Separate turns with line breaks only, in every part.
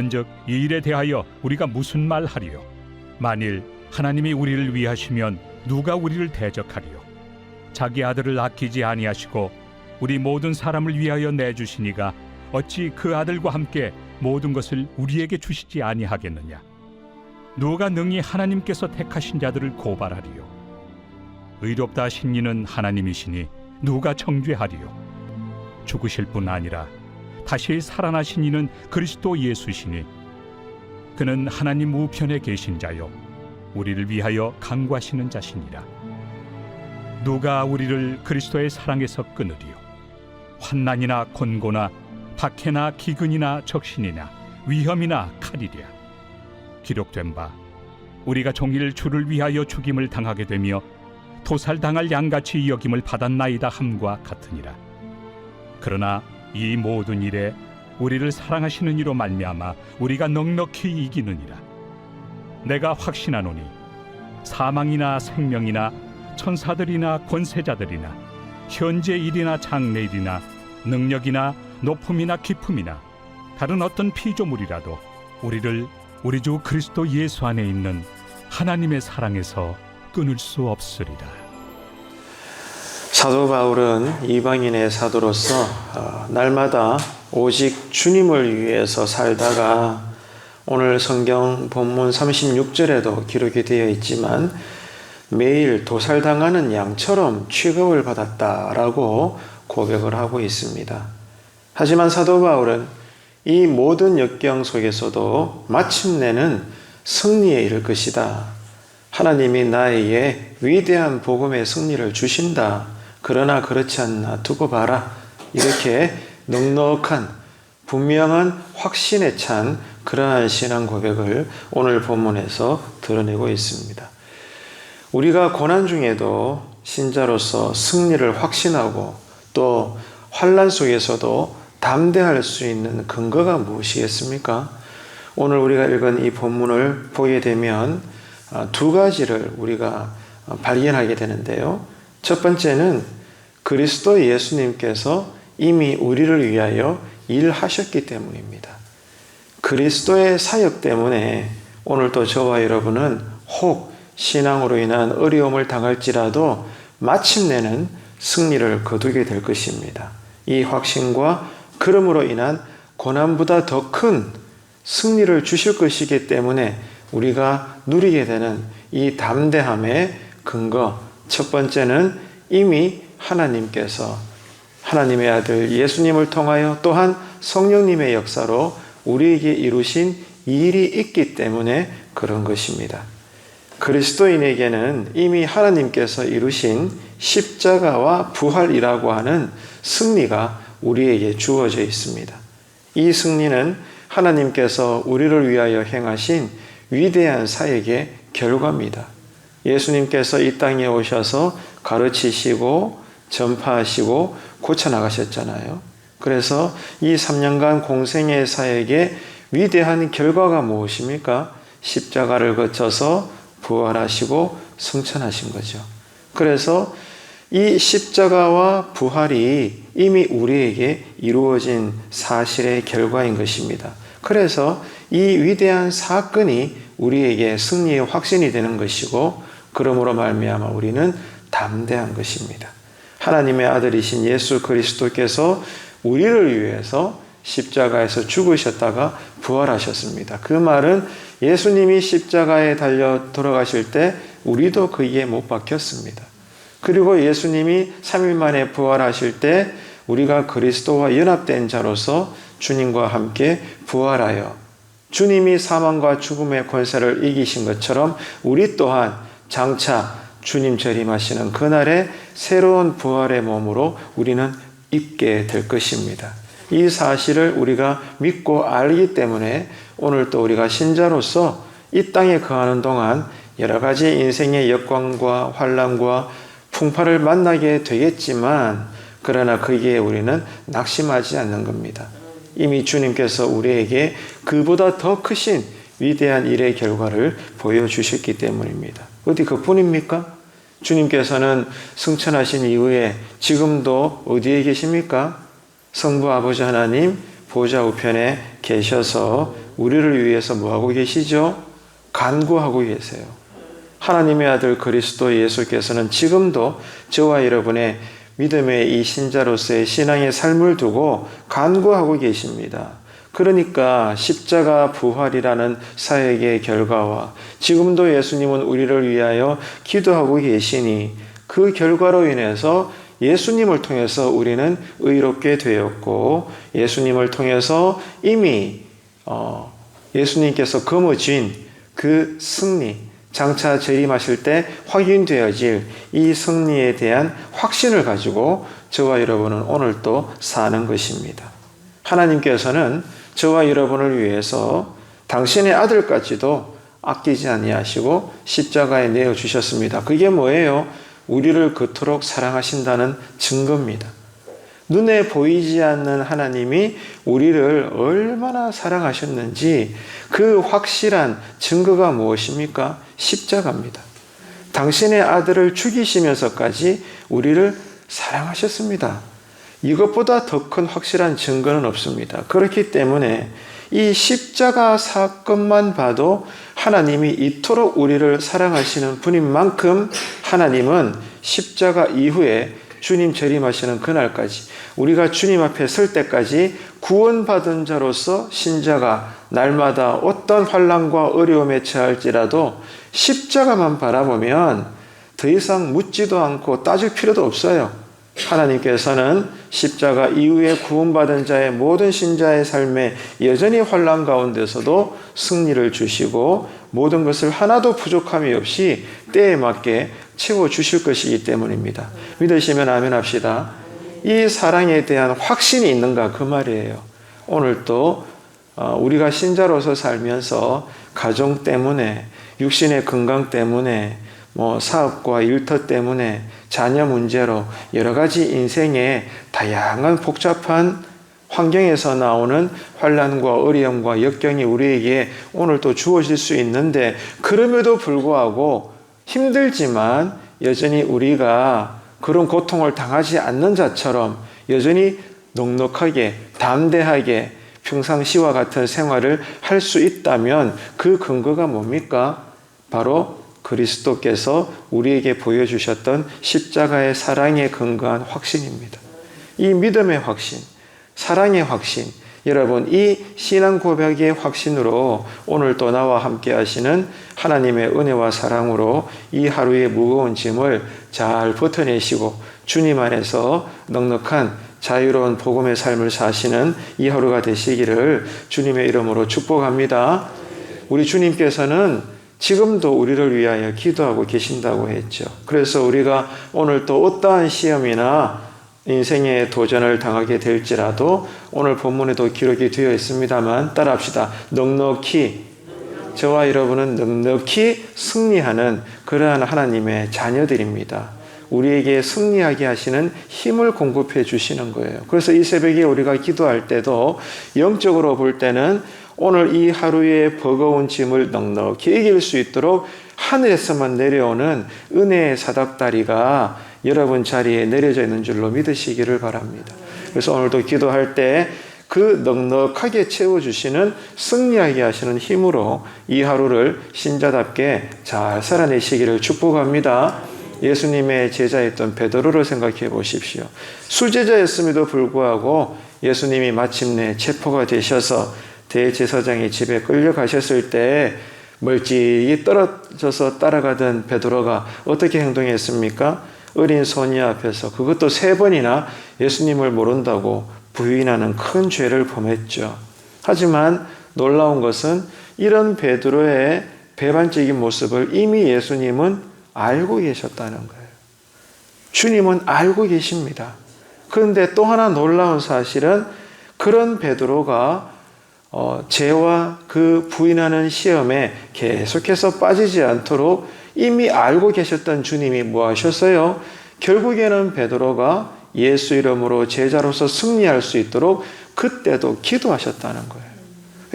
그런즉 이 일에 대하여 우리가 무슨 말하리요? 만일 하나님이 우리를 위하시면 누가 우리를 대적하리요? 자기 아들을 아끼지 아니하시고 우리 모든 사람을 위하여 내주시니가 어찌 그 아들과 함께 모든 것을 우리에게 주시지 아니하겠느냐? 누가 능히 하나님께서 택하신 자들을 고발하리요? 의롭다 하신 이는 하나님이시니 누가 정죄하리요? 죽으실 뿐 아니라 다시 살아나신 이는 그리스도 예수시니 그는 하나님 우편에 계신 자요 우리를 위하여 간구하시는 자시니라. 누가 우리를 그리스도의 사랑에서 끊으리요? 환난이나 곤고나 박해나 기근이나 적신이나 위험이나 칼이랴. 기록된 바 우리가 종일 주를 위하여 죽임을 당하게 되며 도살당할 양같이 여김을 받았나이다 함과 같으니라. 그러나 이 모든 일에 우리를 사랑하시는 이로 말미암아 우리가 넉넉히 이기느니라. 내가 확신하노니 사망이나 생명이나 천사들이나 권세자들이나 현재 일이나 장래일이나 능력이나 높음이나 깊음이나 다른 어떤 피조물이라도 우리를 우리 주 그리스도 예수 안에 있는 하나님의 사랑에서 끊을 수 없으리라.
사도 바울은 이방인의 사도로서 날마다 오직 주님을 위해서 살다가 오늘 성경 본문 36절에도 기록이 되어 있지만 매일 도살당하는 양처럼 취급을 받았다라고 고백을 하고 있습니다. 하지만 사도 바울은 이 모든 역경 속에서도 마침내는 승리에 이를 것이다. 하나님이 나에게 위대한 복음의 승리를 주신다. 그러나 그렇지 않나 두고 봐라. 이렇게 넉넉한 분명한 확신에 찬 그러한 신앙 고백을 오늘 본문에서 드러내고 있습니다. 우리가 고난 중에도 신자로서 승리를 확신하고 또 환난 속에서도 담대할 수 있는 근거가 무엇이겠습니까? 오늘 우리가 읽은 이 본문을 보게 되면 두 가지를 우리가 발견하게 되는데요. 첫 번째는 그리스도 예수님께서 이미 우리를 위하여 일하셨기 때문입니다. 그리스도의 사역 때문에 오늘도 저와 여러분은 혹 신앙으로 인한 어려움을 당할지라도 마침내는 승리를 거두게 될 것입니다. 이 확신과 그러므로 인한 고난보다 더 큰 승리를 주실 것이기 때문에 우리가 누리게 되는 이 담대함의 근거, 첫 번째는 이미 하나님께서 하나님의 아들 예수님을 통하여 또한 성령님의 역사로 우리에게 이루신 일이 있기 때문에 그런 것입니다. 그리스도인에게는 이미 하나님께서 이루신 십자가와 부활이라고 하는 승리가 우리에게 주어져 있습니다. 이 승리는 하나님께서 우리를 위하여 행하신 위대한 사역의 결과입니다. 예수님께서 이 땅에 오셔서 가르치시고 전파하시고 고쳐나가셨잖아요. 그래서 이 3년간 공생의 사역의 위대한 결과가 무엇입니까? 십자가를 거쳐서 부활하시고 승천하신 거죠. 그래서 이 십자가와 부활이 이미 우리에게 이루어진 사실의 결과인 것입니다. 그래서 이 위대한 사건이 우리에게 승리의 확신이 되는 것이고 그러므로 말미암아 우리는 담대한 것입니다. 하나님의 아들이신 예수 그리스도께서 우리를 위해서 십자가에서 죽으셨다가 부활하셨습니다. 그 말은 예수님이 십자가에 달려 돌아가실 때 우리도 거기에 못 박혔습니다. 그리고 예수님이 3일 만에 부활하실 때 우리가 그리스도와 연합된 자로서 주님과 함께 부활하여 주님이 사망과 죽음의 권세를 이기신 것처럼 우리 또한 장차 주님 재림하시는 그날의 새로운 부활의 몸으로 우리는 입게 될 것입니다. 이 사실을 우리가 믿고 알기 때문에 오늘 또 우리가 신자로서 이 땅에 거하는 동안 여러 가지 인생의 역광과 환난과 풍파를 만나게 되겠지만 그러나 거기에 우리는 낙심하지 않는 겁니다. 이미 주님께서 우리에게 그보다 더 크신 위대한 일의 결과를 보여주셨기 때문입니다. 어디 그뿐입니까? 주님께서는 승천하신 이후에 지금도 어디에 계십니까? 성부 아버지 하나님 보좌 우편에 계셔서 우리를 위해서 뭐하고 계시죠? 간구하고 계세요. 하나님의 아들 그리스도 예수께서는 지금도 저와 여러분의 믿음의 이 신자로서의 신앙의 삶을 두고 간구하고 계십니다. 그러니까 십자가 부활이라는 사역의 결과와 지금도 예수님은 우리를 위하여 기도하고 계시니 그 결과로 인해서 예수님을 통해서 우리는 의롭게 되었고 예수님을 통해서 이미 예수님께서 거머쥔 그 승리, 장차 재림하실 때 확인되어질 이 승리에 대한 확신을 가지고 저와 여러분은 오늘 또 사는 것입니다. 하나님께서는 저와 여러분을 위해서 당신의 아들까지도 아끼지 아니하시고 십자가에 내어주셨습니다. 그게 뭐예요? 우리를 그토록 사랑하신다는 증거입니다. 눈에 보이지 않는 하나님이 우리를 얼마나 사랑하셨는지 그 확실한 증거가 무엇입니까? 십자가입니다. 당신의 아들을 죽이시면서까지 우리를 사랑하셨습니다. 이것보다 더 큰 확실한 증거는 없습니다. 그렇기 때문에 이 십자가 사건만 봐도 하나님이 이토록 우리를 사랑하시는 분인 만큼 하나님은 십자가 이후에 주님 재림하시는 그날까지 우리가 주님 앞에 설 때까지 구원받은 자로서 신자가 날마다 어떤 환난과 어려움에 처할지라도 십자가만 바라보면 더 이상 묻지도 않고 따질 필요도 없어요. 하나님께서는 십자가 이후에 구원받은 자의 모든 신자의 삶에 여전히 환난 가운데서도 승리를 주시고 모든 것을 하나도 부족함이 없이 때에 맞게 채워주실 것이기 때문입니다. 믿으시면 아멘 합시다. 이 사랑에 대한 확신이 있는가 그 말이에요. 오늘 또 우리가 신자로서 살면서 가정 때문에 육신의 건강 때문에 사업과 일터 때문에 자녀 문제로 여러 가지 인생의 다양한 복잡한 환경에서 나오는 환난과 어려움과 역경이 우리에게 오늘 또 주어질 수 있는데 그럼에도 불구하고 힘들지만 여전히 우리가 그런 고통을 당하지 않는 자처럼 여전히 넉넉하게 담대하게 평상시와 같은 생활을 할 수 있다면 그 근거가 뭡니까? 바로 그리스도께서 우리에게 보여주셨던 십자가의 사랑에 근거한 확신입니다. 이 믿음의 확신, 사랑의 확신, 여러분 이 신앙 고백의 확신으로 오늘 또 나와 함께 하시는 하나님의 은혜와 사랑으로 이 하루의 무거운 짐을 잘 버텨내시고 주님 안에서 넉넉한 자유로운 복음의 삶을 사시는 이 하루가 되시기를 주님의 이름으로 축복합니다. 우리 주님께서는 지금도 우리를 위하여 기도하고 계신다고 했죠. 그래서 우리가 오늘 또 어떠한 시험이나 인생의 도전을 당하게 될지라도 오늘 본문에도 기록이 되어 있습니다만 따라합시다. 넉넉히 저와 여러분은 넉넉히 승리하는 그러한 하나님의 자녀들입니다. 우리에게 승리하게 하시는 힘을 공급해 주시는 거예요. 그래서 이 새벽에 우리가 기도할 때도 영적으로 볼 때는 오늘 이 하루의 버거운 짐을 넉넉히 이길 수 있도록 하늘에서만 내려오는 은혜의 사닥다리가 여러분 자리에 내려져 있는 줄로 믿으시기를 바랍니다. 그래서 오늘도 기도할 때 그 넉넉하게 채워주시는 승리하게 하시는 힘으로 이 하루를 신자답게 잘 살아내시기를 축복합니다. 예수님의 제자였던 베드로를 생각해 보십시오. 수제자였음에도 불구하고 예수님이 마침내 체포가 되셔서 대제사장의 집에 끌려가셨을 때 멀찍이 떨어져서 따라가던 베드로가 어떻게 행동했습니까? 어린 소녀 앞에서 그것도 3번이나 예수님을 모른다고 부인하는 큰 죄를 범했죠. 하지만 놀라운 것은 이런 베드로의 배반적인 모습을 이미 예수님은 알고 계셨다는 거예요. 주님은 알고 계십니다. 그런데 또 하나 놀라운 사실은 그런 베드로가 죄와 그 부인하는 시험에 계속해서 빠지지 않도록 이미 알고 계셨던 주님이 뭐 하셨어요? 결국에는 베드로가 예수 이름으로 제자로서 승리할 수 있도록 그때도 기도하셨다는 거예요.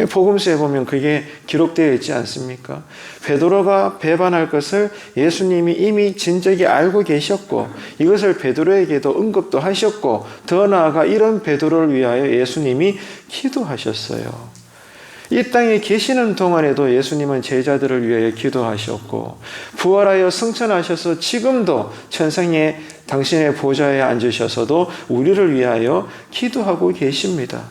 복음서에 보면 그게 기록되어 있지 않습니까? 베드로가 배반할 것을 예수님이 이미 진작에 알고 계셨고 이것을 베드로에게도 언급도 하셨고 더 나아가 이런 베드로를 위하여 예수님이 기도하셨어요. 이 땅에 계시는 동안에도 예수님은 제자들을 위하여 기도하셨고 부활하여 승천하셔서 지금도 천상에 당신의 보좌에 앉으셔서도 우리를 위하여 기도하고 계십니다.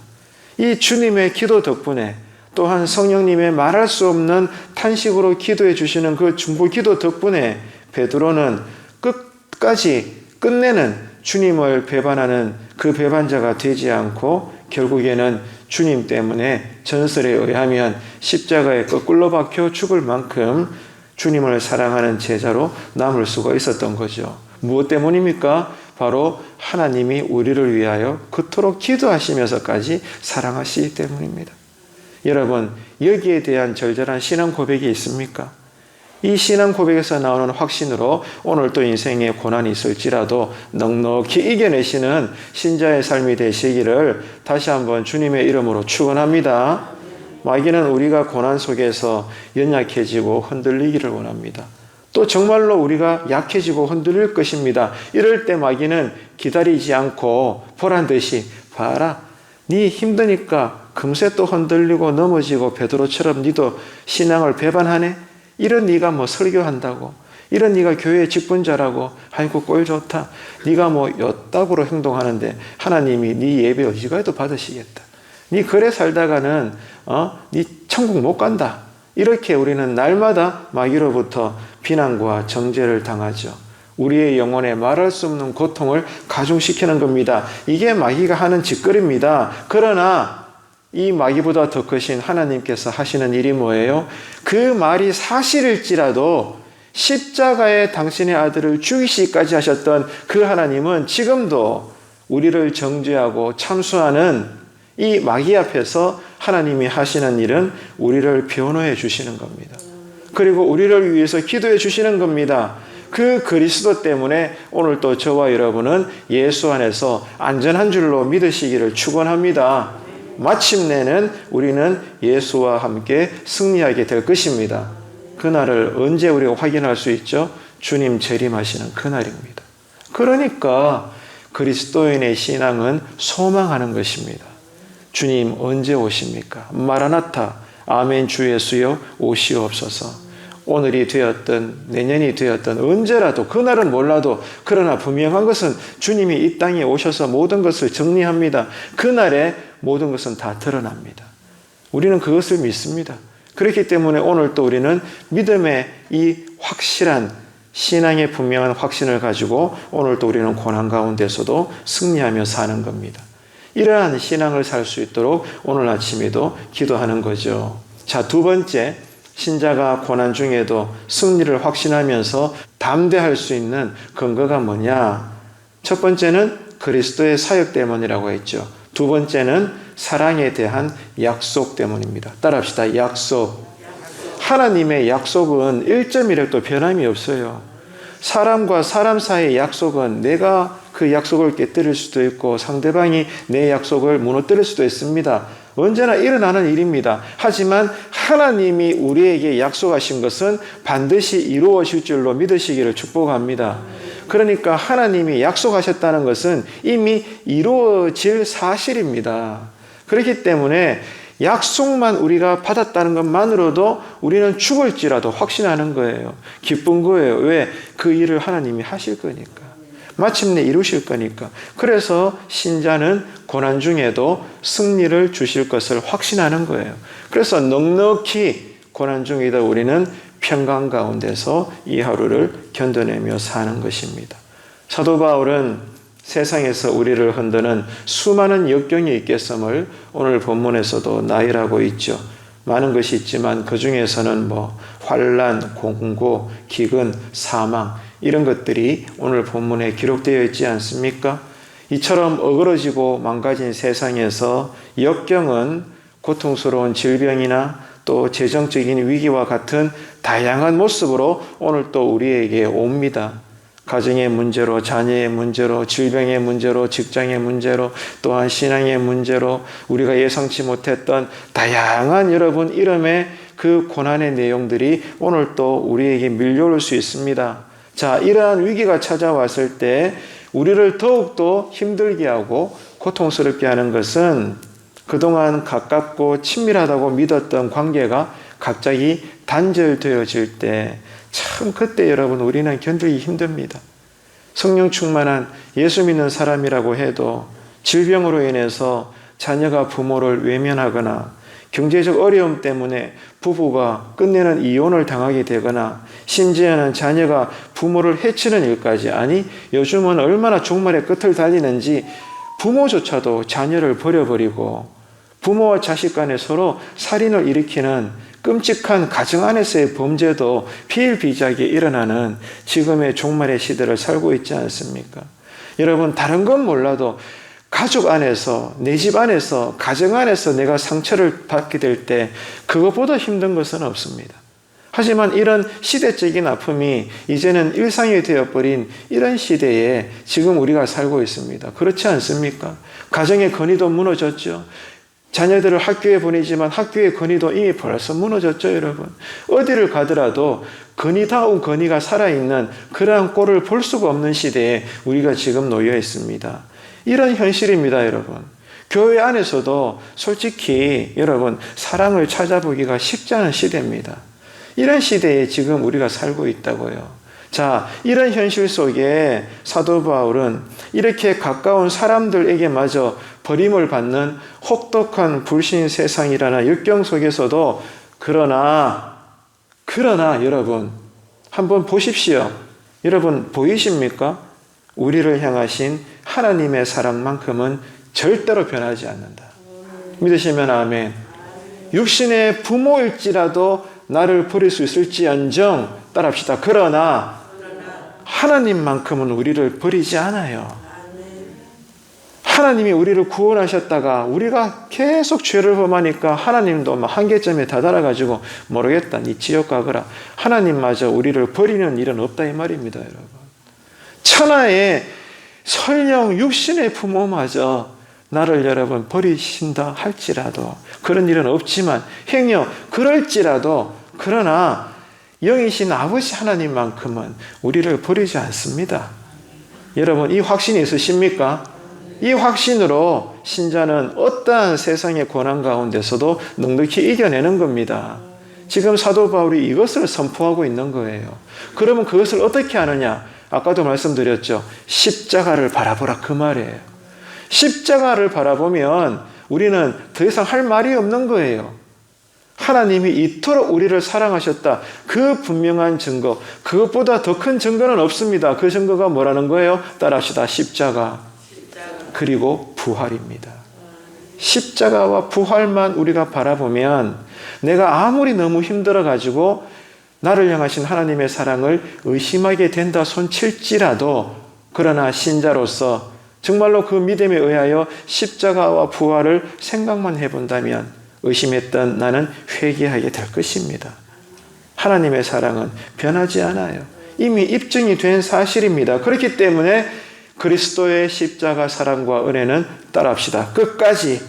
이 주님의 기도 덕분에 또한 성령님의 말할 수 없는 탄식으로 기도해 주시는 그 중보 기도 덕분에 베드로는 끝내는 주님을 배반하는 그 배반자가 되지 않고 결국에는 주님 때문에 전설에 의하면 십자가에 거꾸로 박혀 죽을 만큼 주님을 사랑하는 제자로 남을 수가 있었던 거죠. 무엇 때문입니까? 바로 하나님이 우리를 위하여 그토록 기도하시면서까지 사랑하시기 때문입니다. 여러분, 여기에 대한 절절한 신앙 고백이 있습니까? 이 신앙 고백에서 나오는 확신으로 오늘 또 인생에 고난이 있을지라도 넉넉히 이겨내시는 신자의 삶이 되시기를 다시 한번 주님의 이름으로 축원합니다. 마귀는 우리가 고난 속에서 연약해지고 흔들리기를 원합니다. 또 정말로 우리가 약해지고 흔들릴 것입니다. 이럴 때 마귀는 기다리지 않고 보란듯이 봐라, 네 힘드니까 금세 또 흔들리고 넘어지고 베드로처럼 니도 신앙을 배반하네? 이런 네가 뭐 설교한다고, 이런 네가 교회 직분자라고, 아이고 꼴 좋다, 네가 뭐 엿다구로 행동하는데 하나님이 네 예배 어지간해도 받으시겠다, 네 그래 살다가는 네 천국 못 간다, 이렇게 우리는 날마다 마귀로부터 비난과 정죄를 당하죠. 우리의 영혼에 말할 수 없는 고통을 가중시키는 겁니다. 이게 마귀가 하는 짓거리입니다. 그러나 이 마귀보다 더 크신 하나님께서 하시는 일이 뭐예요? 그 말이 사실일지라도 십자가에 당신의 아들을 죽이시기까지 하셨던 그 하나님은 지금도 우리를 정죄하고 참수하는 이 마귀 앞에서 하나님이 하시는 일은 우리를 변호해 주시는 겁니다. 그리고 우리를 위해서 기도해 주시는 겁니다. 그 그리스도 때문에 오늘 또 저와 여러분은 예수 안에서 안전한 줄로 믿으시기를 축원합니다. 마침내는 우리는 예수와 함께 승리하게 될 것입니다. 그날을 언제 우리가 확인할 수 있죠? 주님 재림하시는 그날입니다. 그러니까 그리스도인의 신앙은 소망하는 것입니다. 주님 언제 오십니까? 마라나타, 아멘 주 예수여 오시옵소서. 오늘이 되었든 내년이 되었든 언제라도, 그날은 몰라도 그러나 분명한 것은 주님이 이 땅에 오셔서 모든 것을 정리합니다. 그날에 모든 것은 다 드러납니다. 우리는 그것을 믿습니다. 그렇기 때문에 오늘 또 우리는 믿음의 이 확실한 신앙의 분명한 확신을 가지고 오늘 또 우리는 고난 가운데서도 승리하며 사는 겁니다. 이러한 신앙을 살 수 있도록 오늘 아침에도 기도하는 거죠. 자, 두 번째, 신자가 고난 중에도 승리를 확신하면서 담대할 수 있는 근거가 뭐냐? 첫 번째는 그리스도의 사역 때문이라고 했죠. 두 번째는 사랑에 대한 약속 때문입니다. 따라합시다. 약속. 하나님의 약속은 1.1획도 변함이 없어요. 사람과 사람 사이의 약속은 내가 그 약속을 깨뜨릴 수도 있고 상대방이 내 약속을 무너뜨릴 수도 있습니다. 언제나 일어나는 일입니다. 하지만 하나님이 우리에게 약속하신 것은 반드시 이루어질 줄로 믿으시기를 축복합니다. 그러니까 하나님이 약속하셨다는 것은 이미 이루어질 사실입니다. 그렇기 때문에 약속만 우리가 받았다는 것만으로도 우리는 죽을지라도 확신하는 거예요. 기쁜 거예요. 왜? 그 일을 하나님이 하실 거니까. 마침내 이루실 거니까. 그래서 신자는 고난 중에도 승리를 주실 것을 확신하는 거예요. 그래서 넉넉히 고난 중에도 우리는 평강 가운데서 이 하루를 견뎌내며 사는 것입니다. 사도 바울은 세상에서 우리를 흔드는 수많은 역경이 있겠음을 오늘 본문에서도 나열하고 있죠. 많은 것이 있지만 그 중에서는 환난, 공고, 기근, 사망 이런 것들이 오늘 본문에 기록되어 있지 않습니까? 이처럼 어그러지고 망가진 세상에서 역경은 고통스러운 질병이나 또 재정적인 위기와 같은 다양한 모습으로 오늘 또 우리에게 옵니다. 가정의 문제로, 자녀의 문제로, 질병의 문제로, 직장의 문제로, 또한 신앙의 문제로 우리가 예상치 못했던 다양한 여러분 이름의 그 고난의 내용들이 오늘 또 우리에게 밀려올 수 있습니다. 자, 이러한 위기가 찾아왔을 때 우리를 더욱더 힘들게 하고 고통스럽게 하는 것은 그동안 가깝고 친밀하다고 믿었던 관계가 갑자기 단절되어질 때 참 그때 여러분 우리는 견디기 힘듭니다. 성령 충만한 예수 믿는 사람이라고 해도 질병으로 인해서 자녀가 부모를 외면하거나 경제적 어려움 때문에 부부가 끝내는 이혼을 당하게 되거나 심지어는 자녀가 부모를 해치는 일까지, 아니 요즘은 얼마나 종말의 끝을 달리는지 부모조차도 자녀를 버려버리고 부모와 자식 간에 서로 살인을 일으키는 끔찍한 가정 안에서의 범죄도 비일비재하게 일어나는 지금의 종말의 시대를 살고 있지 않습니까? 여러분, 다른 건 몰라도 가족 안에서, 내 집 안에서, 가정 안에서 내가 상처를 받게 될 때 그것보다 힘든 것은 없습니다. 하지만 이런 시대적인 아픔이 이제는 일상이 되어버린 이런 시대에 지금 우리가 살고 있습니다. 그렇지 않습니까? 가정의 건의도 무너졌죠. 자녀들을 학교에 보내지만 학교의 건의도 이미 벌써 무너졌죠, 여러분. 어디를 가더라도 건의다운 건의가 살아있는 그러한 꼴을 볼 수가 없는 시대에 우리가 지금 놓여 있습니다. 이런 현실입니다, 여러분. 교회 안에서도 솔직히 여러분 사랑을 찾아보기가 쉽지 않은 시대입니다. 이런 시대에 지금 우리가 살고 있다고요. 자, 이런 현실 속에 사도 바울은 이렇게 가까운 사람들에게마저 버림을 받는 혹독한 불신 세상이라는 역경 속에서도 그러나 여러분 한번 보십시오. 여러분 보이십니까? 우리를 향하신 하나님의 사랑만큼은 절대로 변하지 않는다. 믿으시면 아멘. 육신의 부모일지라도 나를 버릴 수 있을지언정 따라합시다. 그러나 하나님만큼은 우리를 버리지 않아요. 하나님이 우리를 구원하셨다가 우리가 계속 죄를 범하니까 하나님도 막 한계점에 다다라가지고 모르겠다, 니 지옥 가거라. 하나님마저 우리를 버리는 일은 없다 이 말입니다, 여러분. 천하의 설령 육신의 부모마저 나를 여러분 버리신다 할지라도 그런 일은 없지만 행여 그럴지라도 그러나 영이신 아버지 하나님만큼은 우리를 버리지 않습니다. 여러분 이 확신이 있으십니까? 이 확신으로 신자는 어떠한 세상의 고난 가운데서도 넉넉히 이겨내는 겁니다. 지금 사도 바울이 이것을 선포하고 있는 거예요. 그러면 그것을 어떻게 하느냐? 아까도 말씀드렸죠. 십자가를 바라보라 그 말이에요. 십자가를 바라보면 우리는 더 이상 할 말이 없는 거예요. 하나님이 이토록 우리를 사랑하셨다. 그 분명한 증거, 그것보다 더 큰 증거는 없습니다. 그 증거가 뭐라는 거예요? 따라합시다. 십자가. 그리고 부활입니다. 십자가와 부활만 우리가 바라보면 내가 아무리 너무 힘들어가지고 나를 향하신 하나님의 사랑을 의심하게 된다 손칠지라도 그러나 신자로서 정말로 그 믿음에 의하여 십자가와 부활을 생각만 해본다면 의심했던 나는 회개하게 될 것입니다. 하나님의 사랑은 변하지 않아요. 이미 입증이 된 사실입니다. 그렇기 때문에 그리스도의 십자가 사랑과 은혜는 따라합시다. 끝까지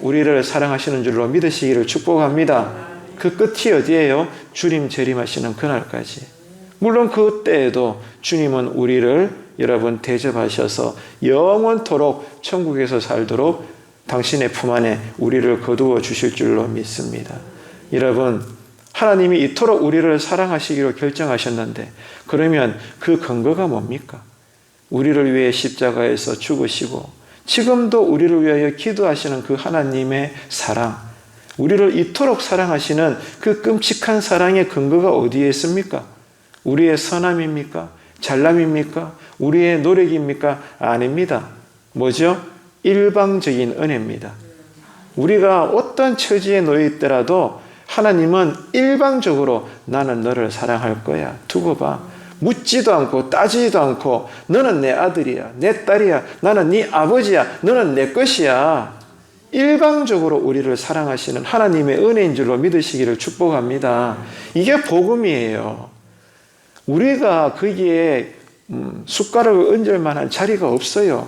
우리를 사랑하시는 줄로 믿으시기를 축복합니다. 그 끝이 어디예요? 주님 재림하시는 그날까지. 물론 그때에도 주님은 우리를 여러분 대접하셔서 영원토록 천국에서 살도록 당신의 품 안에 우리를 거두어 주실 줄로 믿습니다. 여러분 하나님이 이토록 우리를 사랑하시기로 결정하셨는데 그러면 그 근거가 뭡니까? 우리를 위해 십자가에서 죽으시고 지금도 우리를 위하여 기도하시는 그 하나님의 사랑, 우리를 이토록 사랑하시는 그 끔찍한 사랑의 근거가 어디에 있습니까? 우리의 선함입니까? 잘남입니까? 우리의 노력입니까? 아닙니다. 뭐죠? 일방적인 은혜입니다. 우리가 어떤 처지에 놓여 있더라도 하나님은 일방적으로 나는 너를 사랑할 거야. 두고 봐. 묻지도 않고 따지지도 않고 너는 내 아들이야, 내 딸이야, 나는 네 아버지야, 너는 내 것이야. 일방적으로 우리를 사랑하시는 하나님의 은혜인 줄로 믿으시기를 축복합니다. 이게 복음이에요. 우리가 거기에 숟가락을 얹을 만한 자리가 없어요.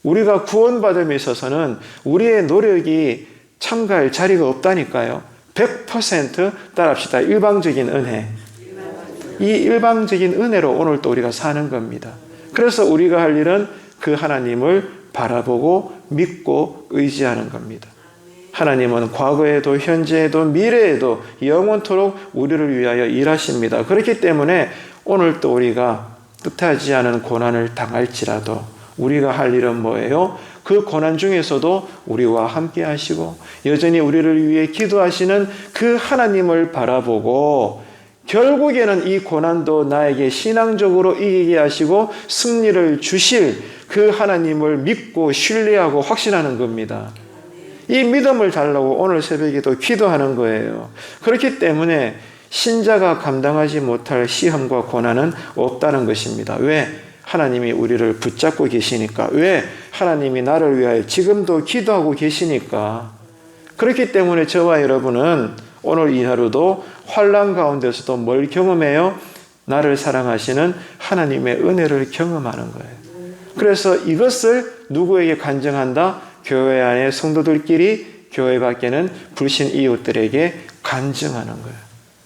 우리가 구원받음에 있어서는 우리의 노력이 참가할 자리가 없다니까요. 100% 따라합시다. 일방적인 은혜. 이 일방적인 은혜로 오늘 또 우리가 사는 겁니다. 그래서 우리가 할 일은 그 하나님을 바라보고 믿고 의지하는 겁니다. 하나님은 과거에도 현재에도 미래에도 영원토록 우리를 위하여 일하십니다. 그렇기 때문에 오늘 또 우리가 뜻하지 않은 고난을 당할지라도 우리가 할 일은 뭐예요? 그 고난 중에서도 우리와 함께 하시고 여전히 우리를 위해 기도하시는 그 하나님을 바라보고 결국에는 이 고난도 나에게 신앙적으로 이기게 하시고 승리를 주실 그 하나님을 믿고 신뢰하고 확신하는 겁니다. 이 믿음을 달라고 오늘 새벽에도 기도하는 거예요. 그렇기 때문에 신자가 감당하지 못할 시험과 고난은 없다는 것입니다. 왜? 하나님이 우리를 붙잡고 계시니까. 왜? 하나님이 나를 위하여 지금도 기도하고 계시니까. 그렇기 때문에 저와 여러분은 오늘 이 하루도 환난 가운데서도 뭘 경험해요? 나를 사랑하시는 하나님의 은혜를 경험하는 거예요. 그래서 이것을 누구에게 간증한다? 교회 안에 성도들끼리, 교회 밖에는 불신 이웃들에게 간증하는 거예요.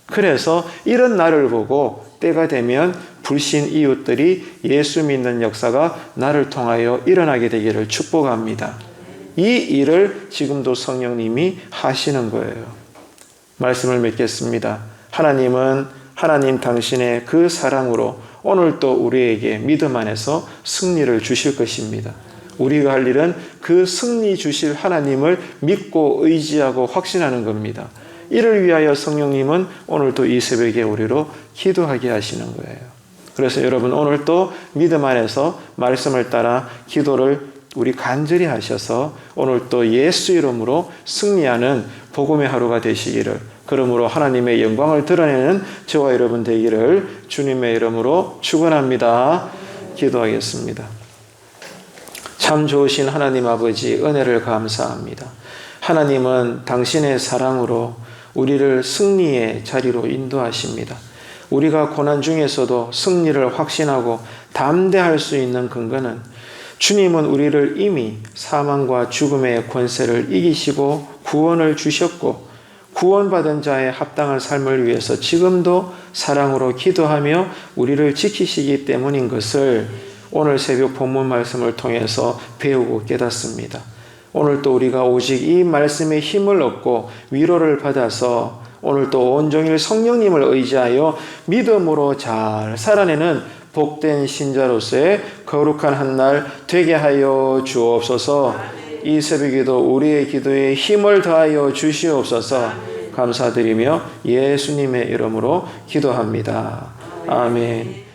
그래서 이런 날을 보고 때가 되면 불신 이웃들이 예수 믿는 역사가 나를 통하여 일어나게 되기를 축복합니다. 이 일을 지금도 성령님이 하시는 거예요. 말씀을 맺겠습니다. 하나님은 하나님 당신의 그 사랑으로 오늘도 우리에게 믿음 안에서 승리를 주실 것입니다. 우리가 할 일은 그 승리 주실 하나님을 믿고 의지하고 확신하는 겁니다. 이를 위하여 성령님은 오늘도 이 새벽에 우리로 기도하게 하시는 거예요. 그래서 여러분 오늘도 믿음 안에서 말씀을 따라 기도를 우리 간절히 하셔서 오늘도 예수 이름으로 승리하는 복음의 하루가 되시기를, 그러므로 하나님의 영광을 드러내는 저와 여러분 되기를 주님의 이름으로 축원합니다. 기도하겠습니다. 참 좋으신 하나님 아버지, 은혜를 감사합니다. 하나님은 당신의 사랑으로 우리를 승리의 자리로 인도하십니다. 우리가 고난 중에서도 승리를 확신하고 담대할 수 있는 근거는 주님은 우리를 이미 사망과 죽음의 권세를 이기시고 구원을 주셨고 구원받은 자의 합당한 삶을 위해서 지금도 사랑으로 기도하며 우리를 지키시기 때문인 것을 오늘 새벽 본문 말씀을 통해서 배우고 깨닫습니다. 오늘 또 우리가 오직 이 말씀의 힘을 얻고 위로를 받아서 오늘 또 온종일 성령님을 의지하여 믿음으로 잘 살아내는 복된 신자로서의 거룩한 한 날 되게 하여 주옵소서. 이 새벽에도 우리의 기도에 힘을 더하여 주시옵소서. 감사드리며 예수님의 이름으로 기도합니다. 아멘.